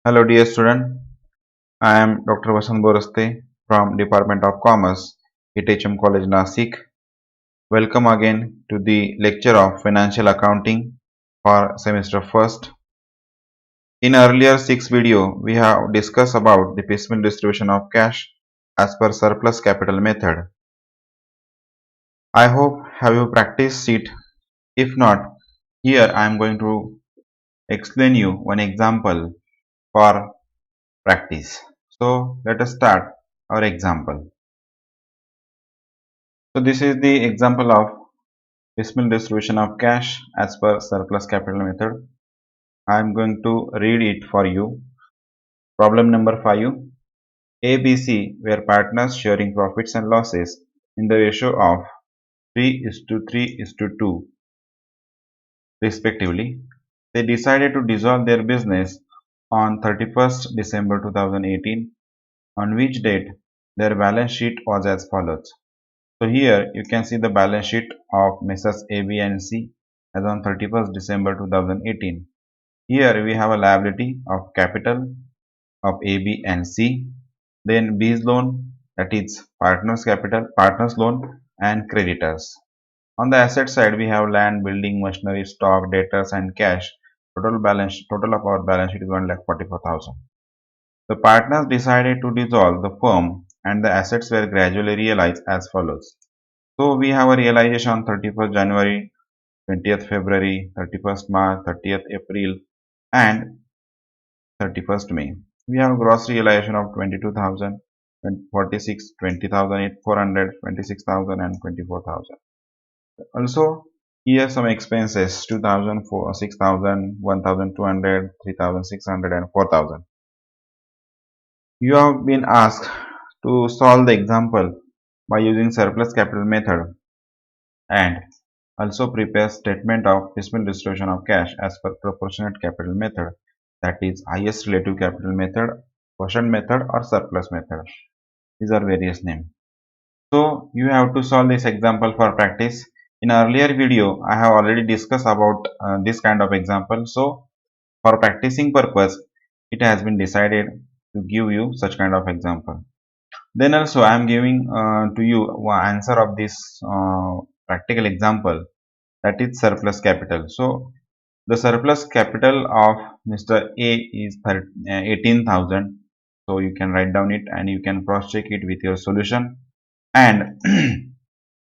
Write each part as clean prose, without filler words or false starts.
Hello dear student, I am Dr. Vasant Boraste from Department of Commerce, ITHM College Nasik. Welcome again to the lecture of Financial Accounting for semester first. In earlier 6 video, we have discussed about the piecemeal distribution of cash as per surplus capital method. I hope have you practiced it. If not, here I am going to explain you one example for practice. So let us start our example. So this is the example of piecemeal distribution of cash as per surplus capital method. I am going to read it for you. Problem number 5. ABC were partners sharing profits and losses in the ratio of 3:3:2 respectively. They decided to dissolve their business on 31st December 2018, on which date their balance sheet was as follows. So here you can see the balance sheet of Messrs. A, B and C as on 31st December 2018. Here we have a liability of capital of A, B and C. Then B's loan, that is partners capital, partners loan and creditors. On the asset side we have land, building, machinery, stock, debtors and cash. Total of our balance sheet is 1,44,000. The partners decided to dissolve the firm and the assets were gradually realized as follows. So we have a realization on 31st January, 20th February, 31st March, 30th April and 31st May. We have gross realization of 22,000, 46, 20,000, 400, 26,000 and 24,000. Also here some expenses 2,000, 6,000, 1,200, 3,600 and 4,000. You have been asked to solve the example by using surplus capital method and also prepare statement of piecemeal distribution of cash as per proportionate capital method, that is highest relative capital method, quotient method or surplus method. These are various names. So you have to solve this example for practice. In earlier video I have already discussed about this kind of example. So for practicing purpose it has been decided to give you such kind of example. Then also I am giving to you one answer of this practical example, that is surplus capital. So the surplus capital of Mr. A is 18,000. So you can write down it and you can cross check it with your solution. And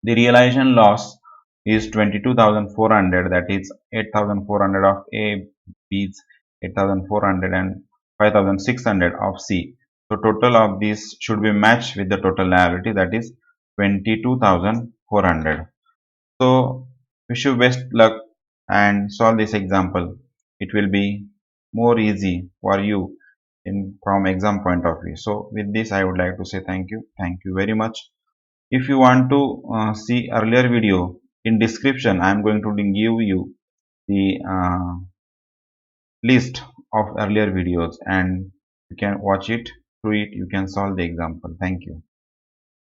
the realization loss is 22,400, that is 8,400 of A, B's 8,400 and 5,600 of C. So total of these should be matched with the total liability, that is 22,400. So wish you best luck and solve this example. It will be more easy for you in from exam point of view. So with this I would like to say thank you. Thank you very much. If you want to see earlier video, in description I am going to give you the list of earlier videos and you can watch it. Through it you can solve the example. Thank you.